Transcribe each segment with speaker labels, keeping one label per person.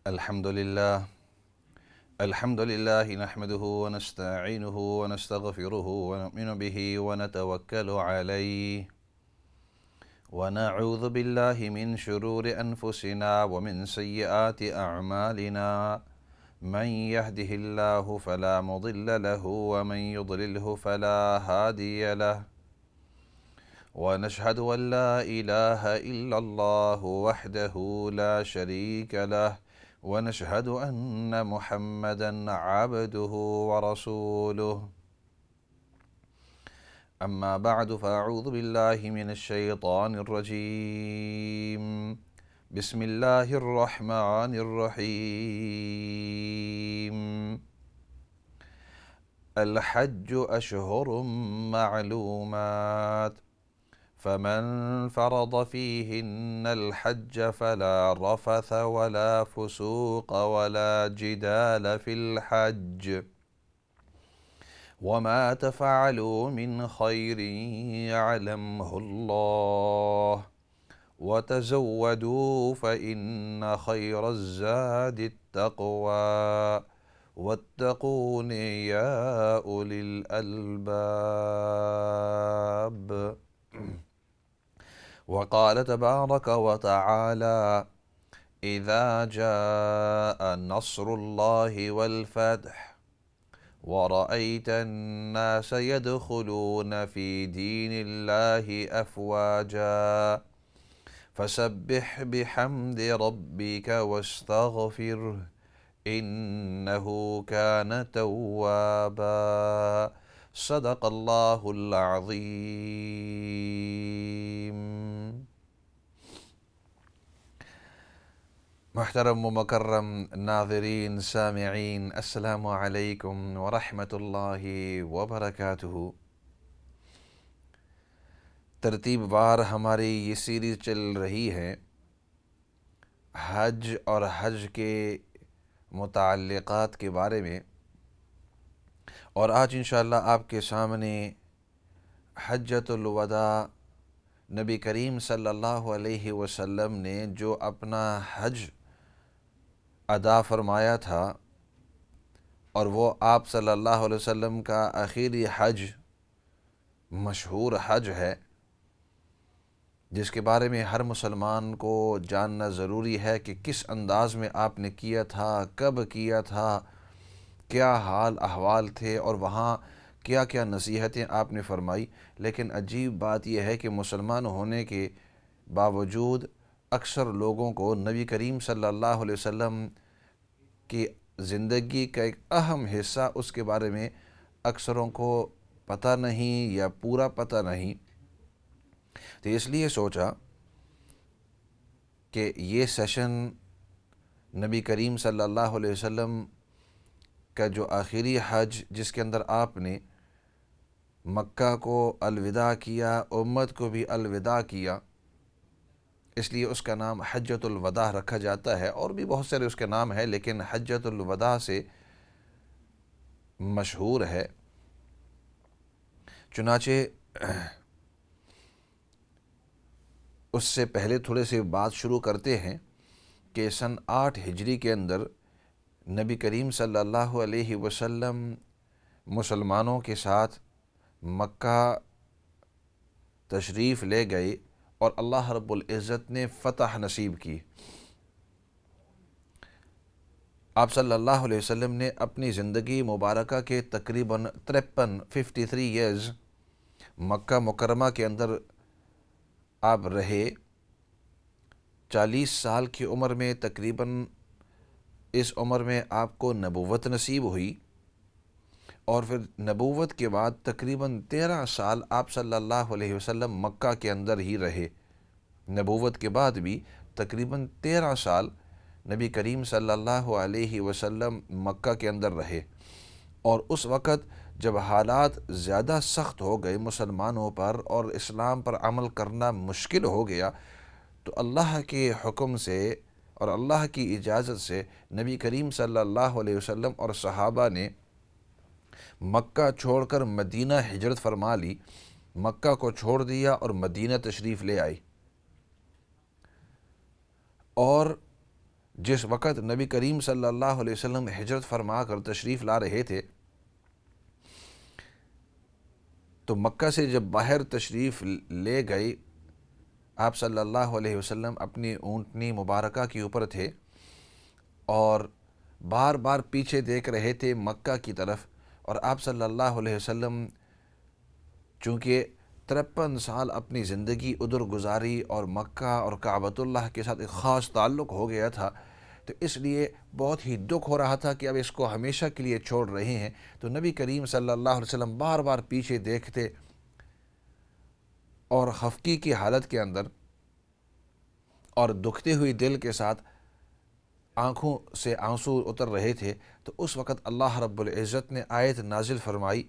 Speaker 1: الحمد لله نحمده ونستعينه ونستغفره ونؤمن به ونتوكل عليه ونعوذ بالله من شرور أنفسنا ومن سيئات أعمالنا من يهده الله فلا مضل له ومن يضلله فلا هادي له ونشهد أن لا إله إلا الله وحده لا شريك له ونشهد أن محمدًا عبده ورسوله أما بعد فأعوذ بالله من الشيطان الرجيم بسم الله الرحمن الرحيم الحج أشهر معلومات فمن فرض فيهن الحج فلا رفث ولا فسوق ولا جدال في الحج وما تفعلوا من خير يعلمه الله وتزودوا فإن خير الزاد التقوى واتقون يا أولي الألباب وقال تبارك وتعالى إذا جاء نصر الله والفتح ورأيت الناس يدخلون في دين الله أفواجا فسبح بحمد ربك واستغفره إنه كان توابا صدق اللہ العظیم۔ محترم و مکرم ناظرین سامعین، السلام علیکم ورحمۃ اللہ وبرکاتہ۔ ترتیب وار ہماری یہ سیریز چل رہی ہے حج اور حج کے متعلقات کے بارے میں، اور آج انشاءاللہ آپ کے سامنے حجۃ الوداع نبی کریم صلی اللہ علیہ وسلم نے جو اپنا حج ادا فرمایا تھا، اور وہ آپ صلی اللہ علیہ وسلم کا آخری حج، مشہور حج ہے، جس کے بارے میں ہر مسلمان کو جاننا ضروری ہے کہ کس انداز میں آپ نے کیا تھا، کب کیا تھا، کیا حال احوال تھے، اور وہاں کیا کیا نصیحتیں آپ نے فرمائی۔ لیکن عجیب بات یہ ہے کہ مسلمان ہونے کے باوجود اکثر لوگوں کو نبی کریم صلی اللہ علیہ وسلم کی زندگی کا ایک اہم حصہ اس کے بارے میں اکثروں کو پتہ نہیں یا پورا پتہ نہیں۔ تو اس لیے سوچا کہ یہ سیشن نبی کریم صلی اللہ علیہ وسلم کا جو آخری حج، جس کے اندر آپ نے مکہ کو الوداع کیا، امت کو بھی الوداع کیا، اس لیے اس کا نام حجۃ الوداع رکھا جاتا ہے، اور بھی بہت سارے اس کے نام ہیں، لیکن حجۃ الوداع سے مشہور ہے۔ چنانچہ اس سے پہلے تھوڑے سے بات شروع کرتے ہیں کہ سن 8 ہجری کے اندر نبی کریم صلی اللہ علیہ وسلم مسلمانوں کے ساتھ مکہ تشریف لے گئے، اور اللہ رب العزت نے فتح نصیب کی۔ آپ صلی اللہ علیہ وسلم نے اپنی زندگی مبارکہ کے تقریباً 53 ایئرز مکہ مکرمہ کے اندر آپ رہے۔ 40 سال کی عمر میں تقریباً اس عمر میں آپ کو نبوت نصیب ہوئی، اور پھر نبوت کے بعد تقریباً 13 سال آپ صلی اللہ علیہ وسلم مکہ کے اندر ہی رہے۔ نبوت کے بعد بھی تقریباً 13 سال نبی کریم صلی اللہ علیہ وسلم مکہ کے اندر رہے، اور اس وقت جب حالات زیادہ سخت ہو گئے مسلمانوں پر اور اسلام پر عمل کرنا مشکل ہو گیا، تو اللہ کے حکم سے اور اللہ کی اجازت سے نبی کریم صلی اللہ علیہ وسلم اور صحابہ نے مکہ چھوڑ کر مدینہ ہجرت فرما لی، مکہ کو چھوڑ دیا اور مدینہ تشریف لے آئی۔ اور جس وقت نبی کریم صلی اللہ علیہ وسلم ہجرت فرما کر تشریف لا رہے تھے تو مکہ سے جب باہر تشریف لے گئے، آپ صلی اللہ علیہ وسلم اپنی اونٹنی مبارکہ کے اوپر تھے اور بار بار پیچھے دیکھ رہے تھے مکہ کی طرف، اور آپ صلی اللہ علیہ وسلم چونکہ 53 سال اپنی زندگی ادھر گزاری اور مکہ اور کعبۃ اللہ کے ساتھ ایک خاص تعلق ہو گیا تھا، تو اس لیے بہت ہی دکھ ہو رہا تھا کہ اب اس کو ہمیشہ کے لیے چھوڑ رہے ہیں۔ تو نبی کریم صلی اللہ علیہ وسلم بار بار پیچھے دیکھتے اور خفگی کی حالت کے اندر اور دکھتے ہوئی دل کے ساتھ آنکھوں سے آنسو اتر رہے تھے، تو اس وقت اللہ رب العزت نے آیت نازل فرمائی،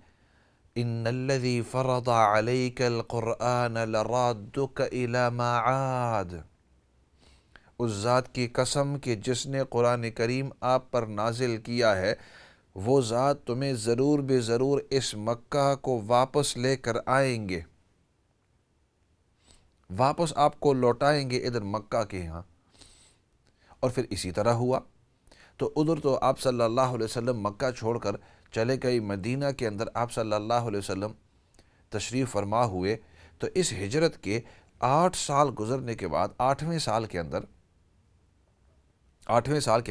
Speaker 1: ان الذي فرض عليك القرآن لرادك الى معاد، اس ذات کی قسم کہ جس نے قرآن کریم آپ پر نازل کیا ہے وہ ذات تمہیں ضرور بے ضرور اس مکہ کو واپس لے کر آئیں گے، واپس آپ کو لوٹائیں گے ادھر مکہ کے ہاں۔ اور پھر اسی طرح ہوا، تو ادھر تو آپ صلی اللہ علیہ وسلم مکہ چھوڑ کر چلے گئے مدینہ کے اندر، آپ صلی اللہ علیہ وسلم تشریف فرما ہوئے۔ تو اس ہجرت کے 8 سال گزرنے کے بعد 8ویں سال کے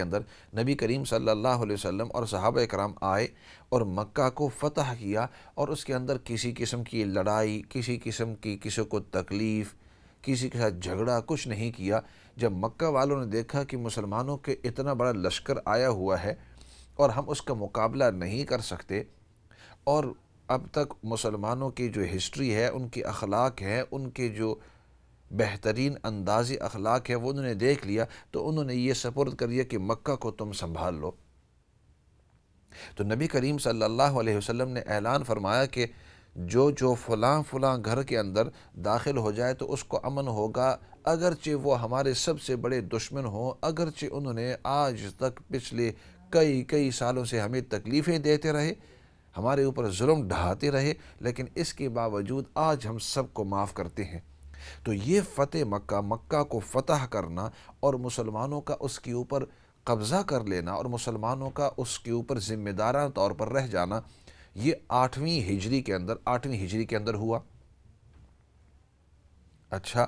Speaker 1: اندر نبی کریم صلی اللہ علیہ وسلم اور صحابہ کرام آئے اور مکہ کو فتح کیا، اور اس کے اندر کسی قسم کی لڑائی، کسی قسم کی کسی کو تکلیف، کسی کے ساتھ جھگڑا کچھ نہیں کیا۔ جب مکہ والوں نے دیکھا کہ مسلمانوں کے اتنا بڑا لشکر آیا ہوا ہے اور ہم اس کا مقابلہ نہیں کر سکتے، اور اب تک مسلمانوں کی جو ہسٹری ہے، ان کی اخلاق ہے، ان کے جو بہترین اندازی اخلاق ہے وہ انہوں نے دیکھ لیا، تو انہوں نے یہ سپرد کر دیا کہ مکہ کو تم سنبھال لو۔ تو نبی کریم صلی اللہ علیہ وسلم نے اعلان فرمایا کہ جو فلاں فلاں گھر کے اندر داخل ہو جائے تو اس کو امن ہوگا، اگرچہ وہ ہمارے سب سے بڑے دشمن ہوں، اگرچہ انہوں نے آج تک پچھلے کئی سالوں سے ہمیں تکلیفیں دیتے رہے، ہمارے اوپر ظلم ڈھاتے رہے، لیکن اس کے باوجود آج ہم سب کو معاف کرتے ہیں۔ تو یہ فتح مکہ کو فتح کرنا اور مسلمانوں کا اس کے اوپر قبضہ کر لینا اور مسلمانوں کا اس کے اوپر ذمہ دارانہ طور پر رہ جانا، یہ 8ویں ہجری کے اندر ہوا۔ اچھا،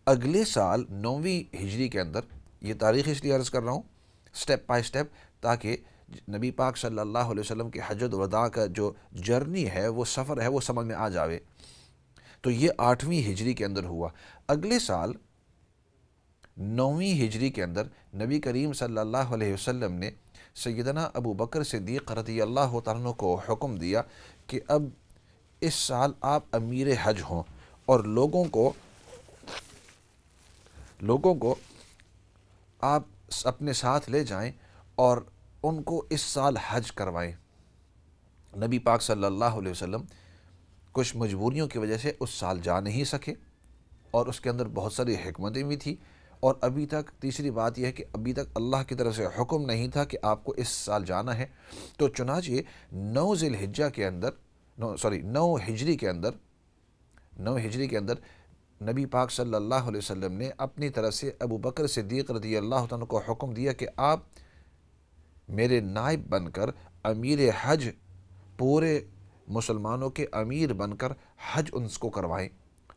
Speaker 1: اگلے سال 9ویں ہجری کے اندر، یہ تاریخ اس لیے عرض کر رہا ہوں سٹیپ بائی سٹیپ تاکہ نبی پاک صلی اللہ علیہ وسلم کی حجۃ الوداع کا جو جرنی ہے، وہ سفر ہے، وہ سمجھ میں آ جاوے۔ تو یہ 8ویں ہجری کے اندر ہوا۔ اگلے سال 9ویں ہجری کے اندر نبی کریم صلی اللہ علیہ وسلم نے سیدنا ابو بکر صدیق رضی اللہ تعالیٰ عنہ کو حکم دیا کہ اب اس سال آپ امیر حج ہوں اور لوگوں کو آپ اپنے ساتھ لے جائیں اور ان کو اس سال حج کروائیں۔ نبی پاک صلی اللہ علیہ وسلم کچھ مجبوریوں کی وجہ سے اس سال جا نہیں سکے، اور اس کے اندر بہت ساری حکمتیں بھی تھیں، اور ابھی تک تیسری بات یہ ہے کہ ابھی تک اللہ کی طرف سے حکم نہیں تھا کہ آپ کو اس سال جانا ہے۔ تو چنانچہ 9 ہجری کے اندر نبی پاک صلی اللہ علیہ وسلم نے اپنی طرف سے ابو بکر صدیق رضی اللہ تعالیٰ کو حکم دیا کہ آپ میرے نائب بن کر امیر حج، پورے مسلمانوں کے امیر بن کر حج ان کو کروائیں۔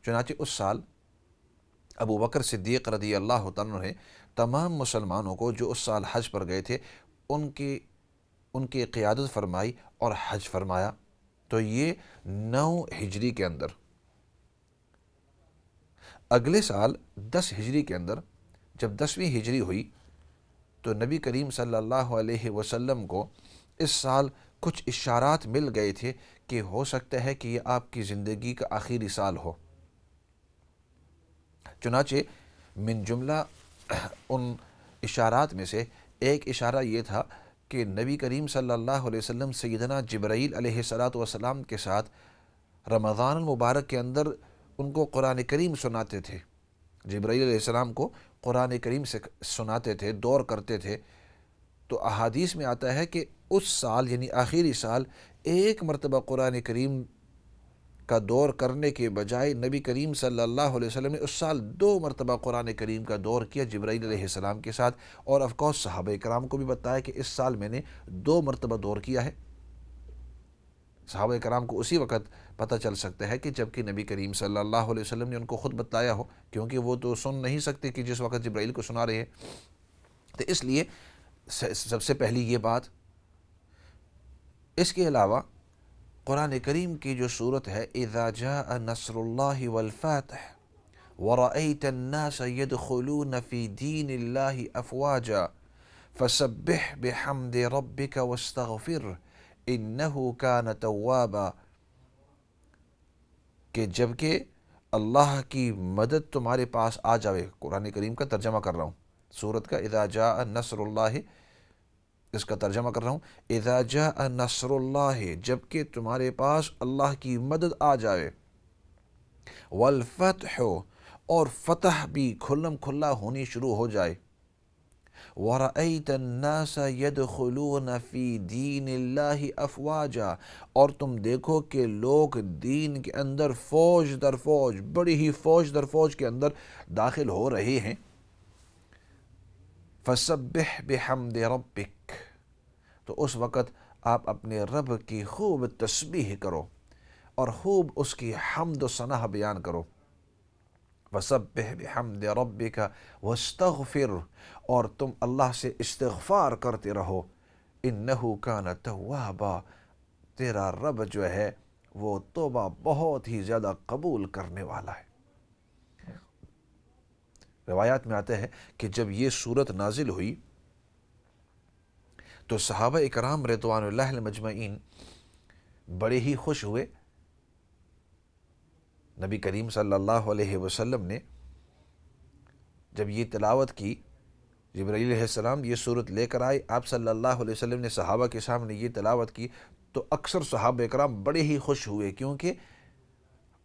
Speaker 1: چنانچہ اس سال ابو بکر صدیق رضی اللہ تعالیٰ نے تمام مسلمانوں کو جو اس سال حج پر گئے تھے ان کی قیادت فرمائی اور حج فرمایا۔ تو یہ 9 ہجری کے اندر۔ اگلے سال 10 ہجری کے اندر جب 10ویں ہجری ہوئی تو نبی کریم صلی اللہ علیہ وسلم کو اس سال کچھ اشارات مل گئے تھے کہ ہو سکتا ہے کہ یہ آپ کی زندگی کا آخری سال ہو۔ چنانچہ من جملہ ان اشارات میں سے ایک اشارہ یہ تھا کہ نبی کریم صلی اللہ علیہ وسلم سیدنا جبرائیل علیہ السلام کے ساتھ رمضان المبارک کے اندر ان کو قرآن کریم سناتے تھے۔ جبرائیل علیہ السلام کو قرآن کریم سے سناتے تھے، دور کرتے تھے۔ تو احادیث میں آتا ہے کہ اس سال یعنی آخری سال ایک مرتبہ قرآن کریم کا دور کرنے کے بجائے نبی کریم صلی اللہ علیہ وسلم نے اس سال 2 مرتبہ قرآن کریم کا دور کیا جبرائیل علیہ السلام کے ساتھ، اور آف کورس صحابہ کرام کو بھی بتایا کہ اس سال میں نے 2 مرتبہ دور کیا ہے۔ صحابہ کرام کو اسی وقت پتہ چل سکتا ہے کہ جب کہ نبی کریم صلی اللہ علیہ وسلم نے ان کو خود بتلایا ہو، کیونکہ وہ تو سن نہیں سکتے کہ جس وقت جبرائیل کو سنا رہے ہیں۔ تو اس لیے سب سے پہلی یہ بات۔ اس کے علاوہ قرآن کریم کی جو صورت ہے اذا جاء نصر اللہ والفتح ورأيت الناس يدخلون في دين الله افواجا فسبح بحمد ربك واستغفره انه كان توابا، کہ جب کہ اللہ کی مدد تمہارے پاس آ جاوے، قرآن کریم کا ترجمہ کر رہا ہوں، سورت کا اذا جاء نصر اللہ، اس کا ترجمہ کر رہا ہوں، اذا جاء نصر اللہ، جب کہ تمہارے پاس اللہ کی مدد آ جائے، والفتح، اور فتح بھی کھلم کھلا ہونی شروع ہو جائے، وَرَأَيْتَ النَّاسَ يَدْخُلُونَ فِي دِينِ اللَّهِ أَفْوَاجًا، اور تم دیکھو کہ لوگ دین کے اندر فوج در فوج، بڑی ہی فوج در فوج کے اندر داخل ہو رہے ہیں۔ فَسَبِّحْ بِحَمْدِ رَبِّكَ، تو اس وقت آپ اپنے رب کی خوب تسبیح کرو اور خوب اس کی حمد و ثنا بیان کرو۔ وَسَبِّحْ بِحَمْدِ رَبِّكَ وَاسْتَغْفِرْ، اور تم اللہ سے استغفار کرتے رہو، إِنَّهُ كَانَ تَوَّابًا، تیرا رب جو ہے وہ توبہ بہت ہی زیادہ قبول کرنے والا ہے۔ روایات میں آتا ہے کہ جب یہ صورت نازل ہوئی تو صحابہ اکرام رضوان اللہ مجمعین بڑے ہی خوش ہوئے۔ نبی کریم صلی اللہ علیہ وسلم نے جب یہ تلاوت کی، جبرائیل علیہ السلام یہ صورت لے کر آئے، آپ صلی اللہ علیہ وسلم نے صحابہ کے سامنے یہ تلاوت کی، تو اکثر صحابہ اکرام بڑے ہی خوش ہوئے، کیونکہ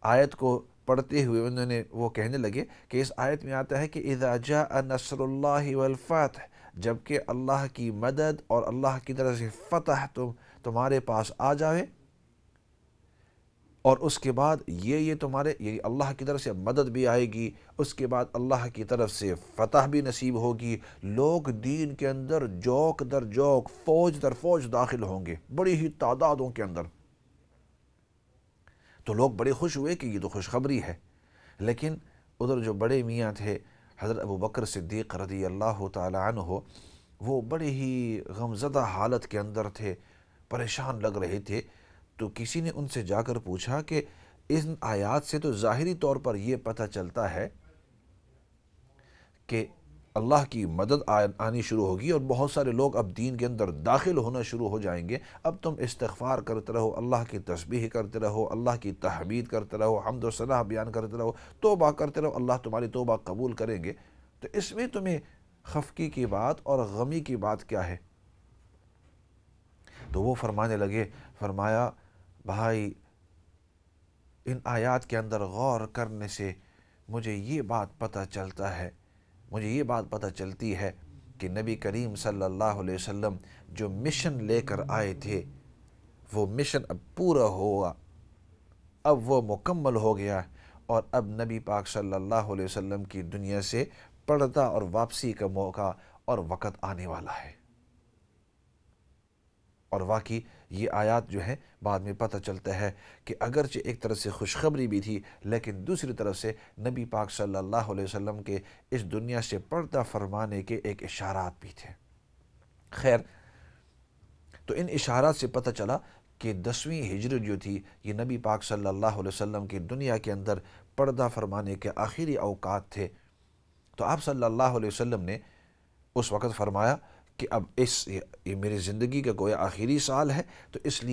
Speaker 1: آیت کو پڑھتے ہوئے انہوں نے وہ کہنے لگے کہ اس آیت میں آتا ہے کہ اذا جاء نصر اللہ والفتح، جب کہ اللہ کی مدد اور اللہ کی طرف سے فتح تمہارے پاس آ جائے، اور اس کے بعد یہ تمہارے اللہ کی طرف سے مدد بھی آئے گی، اس کے بعد اللہ کی طرف سے فتح بھی نصیب ہوگی، لوگ دین کے اندر جوک در جوک، فوج در فوج داخل ہوں گے، بڑی ہی تعدادوں کے اندر۔ تو لوگ بڑے خوش ہوئے کہ یہ تو خوشخبری ہے، لیکن ادھر جو بڑے میاں تھے حضرت ابو بکر صدیق رضی اللہ تعالی عنہ، وہ بڑے ہی غمزدہ حالت کے اندر تھے، پریشان لگ رہے تھے۔ تو کسی نے ان سے جا کر پوچھا کہ ان آیات سے تو ظاہری طور پر یہ پتہ چلتا ہے کہ اللہ کی مدد آنی شروع ہوگی اور بہت سارے لوگ اب دین کے اندر داخل ہونا شروع ہو جائیں گے، اب تم استغفار کرتے رہو، اللہ کی تسبیح کرتے رہو، اللہ کی تحمید کرتے رہو، حمد و ثنا بیان کرتے رہو، توبہ کرتے رہو، اللہ تمہاری توبہ قبول کریں گے، تو اس میں تمہیں خفقی کی بات اور غمی کی بات کیا ہے؟ تو وہ فرمانے لگے، فرمایا بھائی ان آیات کے اندر غور کرنے سے مجھے یہ بات پتہ چلتی ہے کہ نبی کریم صلی اللہ علیہ وسلم جو مشن لے کر آئے تھے وہ مشن اب پورا ہوا، اب وہ مکمل ہو گیا، اور اب نبی پاک صلی اللہ علیہ وسلم کی دنیا سے پردہ اور واپسی کا موقع اور وقت آنے والا ہے۔ اور واقعی یہ آیات جو ہیں بعد میں پتہ چلتا ہے کہ اگرچہ ایک طرف سے خوشخبری بھی تھی، لیکن دوسری طرف سے نبی پاک صلی اللہ علیہ وسلم کے اس دنیا سے پردہ فرمانے کے ایک اشارات بھی تھے۔ خیر، تو ان اشارات سے پتہ چلا کہ 10ویں ہجرت جو تھی یہ نبی پاک صلی اللہ علیہ وسلم کی دنیا کے اندر پردہ فرمانے کے آخری اوقات تھے۔ تو آپ صلی اللہ علیہ وسلم نے اس وقت فرمایا کہ اب یہ میری زندگی کا گویا آخری سال ہے، تو اس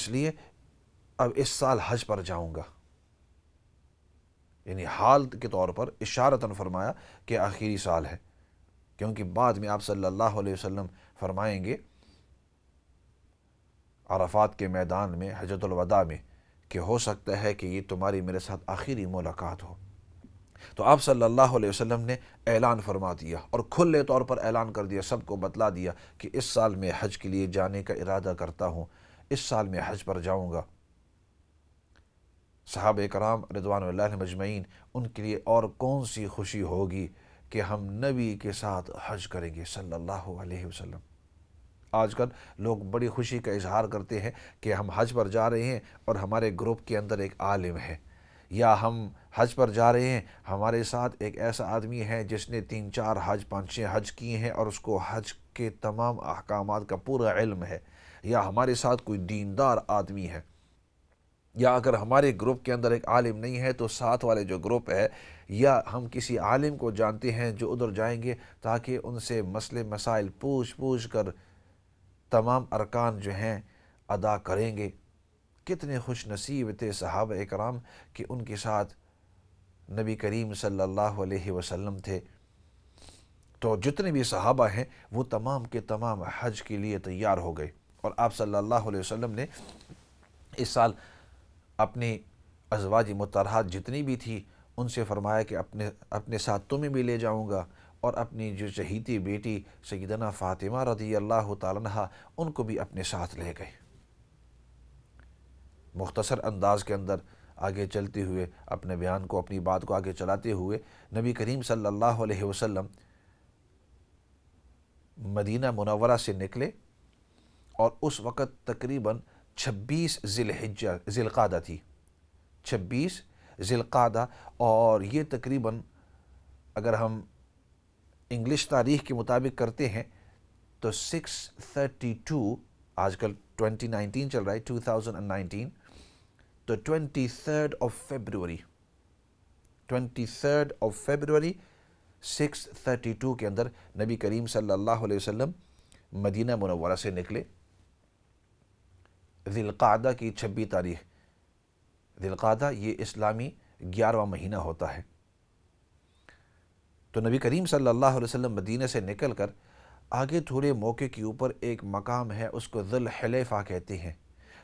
Speaker 1: لیے اب اس سال حج پر جاؤں گا، یعنی حال کے طور پر اشارتاً فرمایا کہ آخری سال ہے، کیونکہ بعد میں آپ صلی اللہ علیہ وسلم فرمائیں گے عرفات کے میدان میں حجۃ الوداع میں کہ ہو سکتا ہے کہ یہ تمہاری میرے ساتھ آخری ملاقات ہو۔ تو آپ صلی اللہ علیہ وسلم نے اعلان فرما دیا اور کھلے طور پر اعلان کر دیا، سب کو بتلا دیا کہ اس سال میں حج کے لیے جانے کا ارادہ کرتا ہوں، اس سال میں حج پر جاؤں گا۔ صحابہ کرام رضوان اللہ علیہم مجمعین، ان کے لیے اور کون سی خوشی ہوگی کہ ہم نبی کے ساتھ حج کریں گے صلی اللہ علیہ وسلم۔ آج کل لوگ بڑی خوشی کا اظہار کرتے ہیں کہ ہم حج پر جا رہے ہیں اور ہمارے گروپ کے اندر ایک عالم ہے، یا ہم حج پر جا رہے ہیں، ہمارے ساتھ ایک ایسا آدمی ہے جس نے 3-4 حج 5-6 حج کیے ہیں اور اس کو حج کے تمام احکامات کا پورا علم ہے، یا ہمارے ساتھ کوئی دیندار آدمی ہے، یا اگر ہمارے گروپ کے اندر ایک عالم نہیں ہے تو ساتھ والے جو گروپ ہے، یا ہم کسی عالم کو جانتے ہیں جو ادھر جائیں گے تاکہ ان سے مسئلے مسائل پوچھ کر تمام ارکان جو ہیں ادا کریں گے۔ کتنے خوش نصیب تھے صحابہ اکرام کہ ان کے ساتھ نبی کریم صلی اللہ علیہ وسلم تھے۔ تو جتنے بھی صحابہ ہیں وہ تمام کے تمام حج کے لیے تیار ہو گئے، اور آپ صلی اللہ علیہ وسلم نے اس سال اپنی ازواج مطہرات جتنی بھی تھی ان سے فرمایا کہ اپنے ساتھ تمہیں بھی لے جاؤں گا، اور اپنی جو چہیتی بیٹی سیدنا فاطمہ رضی اللہ تعالیٰ عنہا ان کو بھی اپنے ساتھ لے گئے۔ مختصر انداز کے اندر آگے چلتے ہوئے اپنے بیان کو، اپنی بات کو آگے چلاتے ہوئے، نبی کریم صلی اللہ علیہ وسلم مدینہ منورہ سے نکلے، اور اس وقت تقریباً 26 ذی القعدہ تھی، 26 ذی القعدہ، اور یہ تقریباً اگر ہم انگلش تاریخ کے مطابق کرتے ہیں تو 632، آج کل 2019 چل رہا ہے، 2019، تو 23rd of February 632 کے اندر نبی کریم صلی اللہ علیہ وسلم مدینہ منورہ سے نکلے۔ ذی القعدہ کی 26 تاریخ، ذی القعدہ یہ اسلامی 11واں مہینہ ہوتا ہے۔ تو نبی کریم صلی اللہ علیہ وسلم مدینہ سے نکل کر آگے تھوڑے موقع کے اوپر ایک مقام ہے، اس کو ذو الحلیفہ کہتے ہیں۔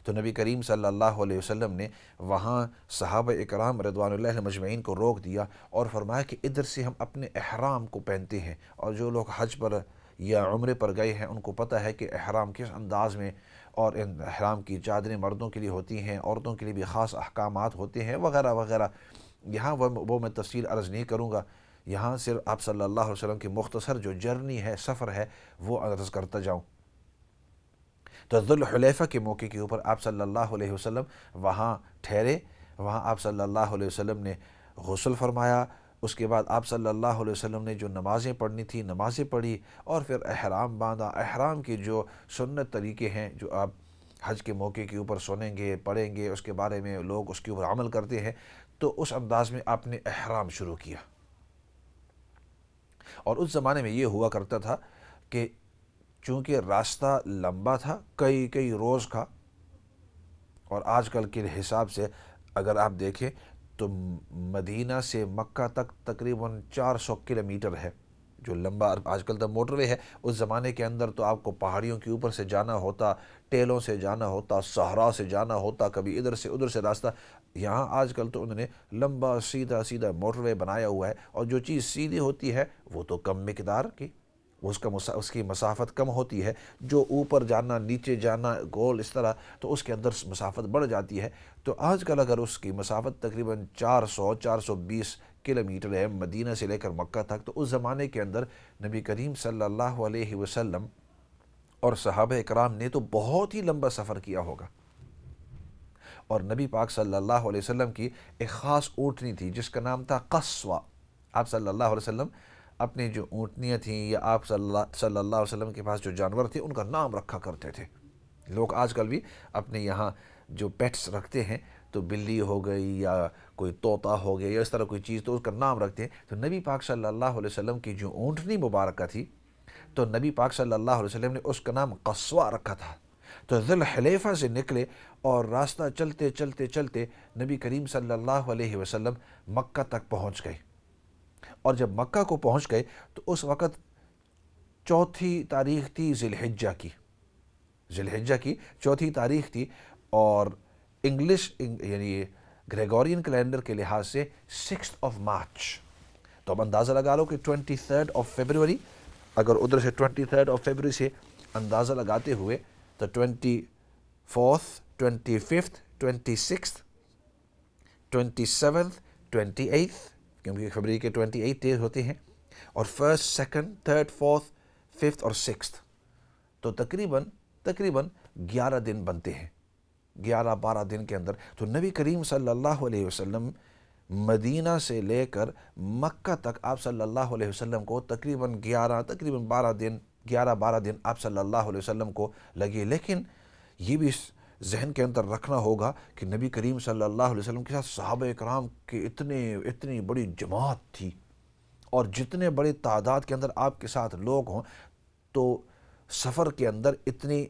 Speaker 1: تو نبی کریم صلی اللہ علیہ وسلم نے وہاں صحابہ اکرام رضوان اللہ علیہم مجمعین کو روک دیا اور فرمایا کہ ادھر سے ہم اپنے احرام کو پہنتے ہیں، اور جو لوگ حج پر یا عمرے پر گئے ہیں ان کو پتہ ہے کہ احرام کس انداز میں، اور ان احرام کی چادریں مردوں کے لیے ہوتی ہیں، عورتوں کے لیے بھی خاص احکامات ہوتے ہیں وغیرہ وغیرہ۔ یہاں وہ میں تفصیل عرض نہیں کروں گا، یہاں صرف آپ صلی اللہ علیہ وسلم کی مختصر جو جرنی ہے، سفر ہے، وہ عرض کرتا جاؤں۔ تو ذو الحلیفہ کے موقع کے اوپر آپ صلی اللہ علیہ وسلم وہاں ٹھہرے، وہاں آپ صلی اللہ علیہ وسلم نے غسل فرمایا، اس کے بعد آپ صلی اللہ علیہ وسلم نے جو نمازیں پڑھنی تھی نمازیں پڑھی، اور پھر احرام باندھا۔ احرام کے جو سنت طریقے ہیں جو آپ حج کے موقع کے اوپر سنیں گے، پڑھیں گے، اس کے بارے میں لوگ اس کے اوپر عمل کرتے ہیں، تو اس انداز میں آپ نے احرام شروع کیا۔ اور اس زمانے میں یہ ہوا کرتا تھا کہ چونکہ راستہ لمبا تھا، کئی روز کا، اور آج کل کے حساب سے اگر آپ دیکھیں تو مدینہ سے مکہ تک تقریباً 400 کلومیٹر ہے، جو لمبا آج کل تو موٹر وے ہے۔ اس زمانے کے اندر تو آپ کو پہاڑیوں کے اوپر سے جانا ہوتا، ٹیلوں سے جانا ہوتا، صحرا سے جانا ہوتا، کبھی ادھر سے ادھر سے راستہ۔ یہاں آج کل تو انہوں نے لمبا سیدھا موٹر وے بنایا ہوا ہے، اور جو چیز سیدھی ہوتی ہے وہ تو کم مقدار کی، اس کی مسافت کم ہوتی ہے، جو اوپر جانا نیچے جانا گول اس طرح، تو اس کے اندر مسافت بڑھ جاتی ہے۔ تو آج کل اگر اس کی مسافت تقریباً 420 کلومیٹر ہے مدینہ سے لے کر مکہ تک، تو اس زمانے کے اندر نبی کریم صلی اللہ علیہ وسلم اور صحابہ اکرام نے تو بہت ہی لمبا سفر کیا ہوگا۔ اور نبی پاک صلی اللہ علیہ وسلم کی ایک خاص اونٹنی تھی جس کا نام تھا قصوہ۔ آپ صلی اللہ علیہ وسلم اپنی جو اونٹنیاں تھیں، یا آپ صلی اللہ علیہ وسلم کے پاس جو جانور تھے ان کا نام رکھا کرتے تھے۔ لوگ آج کل بھی اپنے یہاں جو پیٹس رکھتے ہیں، تو بلی ہو گئی یا کوئی طوطا ہو گیا یا اس طرح کوئی چیز، تو اس کا نام رکھتے ہیں۔ تو نبی پاک صلی اللہ علیہ وسلم کی جو اونٹنی مبارکہ تھی، تو نبی پاک صلی اللہ علیہ وسلم نے اس کا نام قصوہ رکھا تھا۔ تو ذو الحلیفہ سے نکلے اور راستہ چلتے نبی کریم صلی اللہ علیہ وسلم مکہ تک پہنچ گئے۔ اور جب مکہ کو پہنچ گئے تو اس وقت 4 تاریخ تھی ذی الحجہ کی 4 تاریخ تھی، اور انگلش یعنی گریگورین کیلنڈر کے لحاظ سے 6 مارچ۔ تو اب اندازہ لگا لو کہ 23 فیبروری، اگر ادھر سے 23 فیبروری سے اندازہ لگاتے ہوئے تو 4th 25th 26th 27th 28th، کیونکہ فروری کے 28 ڈیز ہوتے ہیں، اور 1st 2nd 3rd 4th 5th اور 6th، تو تقریباً 11 دن بنتے ہیں، 11-12 دن کے اندر۔ تو نبی کریم صلی اللہ علیہ وسلم مدینہ سے لے کر مکہ تک آپ صلی اللہ علیہ وسلم کو تقریباً 12 دن آپ صلی اللہ علیہ وسلم کو لگے۔ لیکن یہ بھی ذہن کے اندر رکھنا ہوگا کہ نبی کریم صلی اللہ علیہ وسلم کے ساتھ صحابہ کرام کی اتنی بڑی جماعت تھی، اور جتنے بڑے تعداد کے اندر آپ کے ساتھ لوگ ہوں تو سفر کے اندر اتنی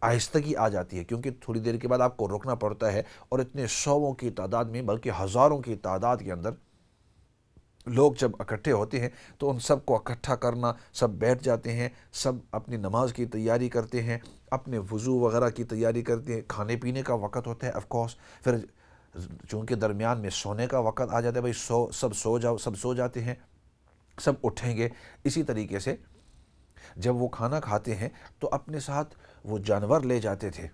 Speaker 1: آہستگی آ جاتی ہے، کیونکہ تھوڑی دیر کے بعد آپ کو رکنا پڑتا ہے، اور اتنے سووں کی تعداد میں بلکہ ہزاروں کی تعداد کے اندر لوگ جب اکٹھے ہوتے ہیں تو ان سب کو اکٹھا کرنا، سب بیٹھ جاتے ہیں، سب اپنی نماز کی تیاری کرتے ہیں، اپنے وضو وغیرہ کی تیاری کرتے ہیں، کھانے پینے کا وقت ہوتا ہے آف کورس، پھر چونکہ درمیان میں سونے کا وقت آ جاتا ہے، بھائی سب سو جاتے ہیں، سب اٹھیں گے۔ اسی طریقے سے جب وہ کھانا کھاتے ہیں تو اپنے ساتھ وہ جانور لے جاتے تھے،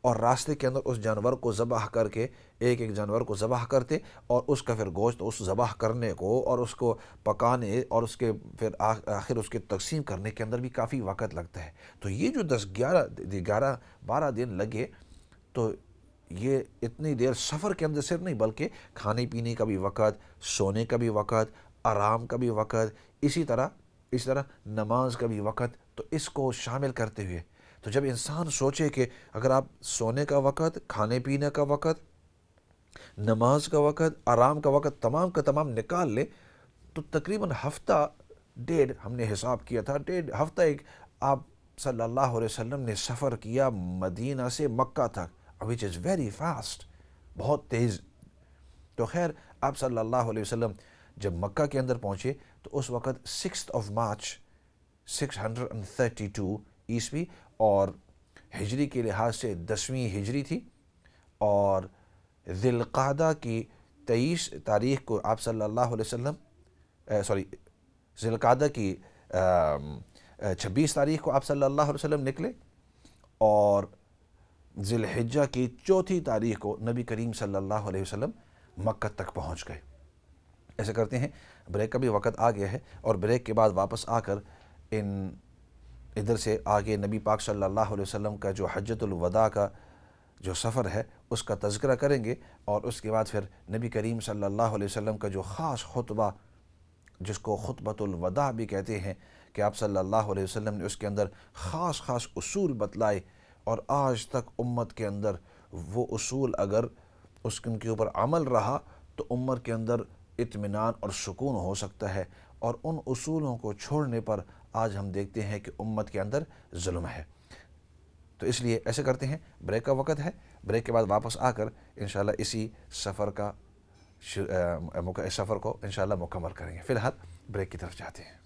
Speaker 1: اور راستے کے اندر اس جانور کو ذبح کر کے ایک جانور کو ذبح کرتے، اور اس کا پھر گوشت اس ذبح کرنے کو اور اس کو پکانے اور اس کے پھر آخر اس کے تقسیم کرنے کے اندر بھی کافی وقت لگتا ہے۔ تو یہ جو 12 دن لگے، تو یہ اتنی دیر سفر کے اندر صرف نہیں بلکہ کھانے پینے کا بھی وقت، سونے کا بھی وقت، آرام کا بھی وقت، اسی طرح نماز کا بھی وقت، تو اس کو شامل کرتے ہوئے تو جب انسان سوچے کہ اگر آپ سونے کا وقت، کھانے پینے کا وقت، نماز کا وقت، آرام کا وقت تمام کا تمام نکال لے، تو تقریباً ہفتہ ڈیڑھ ہم نے حساب کیا تھا، ڈیڑھ ہفتہ ایک آپ صلی اللہ علیہ وسلم نے سفر کیا مدینہ سے مکہ تک، which is very fast، بہت تیز۔ تو خیر آپ صلی اللہ علیہ وسلم جب مکہ کے اندر پہنچے تو اس وقت 6 مارچ 632 عیسوی، اور ہجری کے لحاظ سے 10ویں ہجری تھی، اور ذی القعدہ کی 23 تاریخ کو آپ صلی اللہ علیہ وسلم ذی القعدہ کی 26 تاریخ کو آپ صلی اللہ علیہ وسلم نکلے، اور ذی الحجہ کی 4 تاریخ کو نبی کریم صلی اللہ علیہ وسلم مکہ تک پہنچ گئے۔ ایسے کرتے ہیں، بریک کا بھی وقت آ گیا ہے، اور بریک کے بعد واپس آ کر ادھر سے آگے نبی پاک صلی اللہ علیہ وسلم کا جو حجۃ الوداع کا جو سفر ہے اس کا تذکرہ کریں گے، اور اس کے بعد پھر نبی کریم صلی اللہ علیہ وسلم کا جو خاص خطبہ، جس کو خطبۃ الوداع بھی کہتے ہیں، کہ آپ صلی اللہ علیہ وسلم نے اس کے اندر خاص اصول بتلائے، اور آج تک امت کے اندر وہ اصول اگر ان کے اوپر عمل رہا تو امت کے اندر اطمینان اور سکون ہو سکتا ہے، اور ان اصولوں کو چھوڑنے پر آج ہم دیکھتے ہیں کہ امت کے اندر ظلم ہے۔ تو اس لیے ایسے کرتے ہیں، بریک کا وقت ہے، بریک کے بعد واپس آ کر انشاءاللہ اسی سفر کو انشاءاللہ مکمل کریں گے۔ فی الحال بریک کی طرف جاتے ہیں۔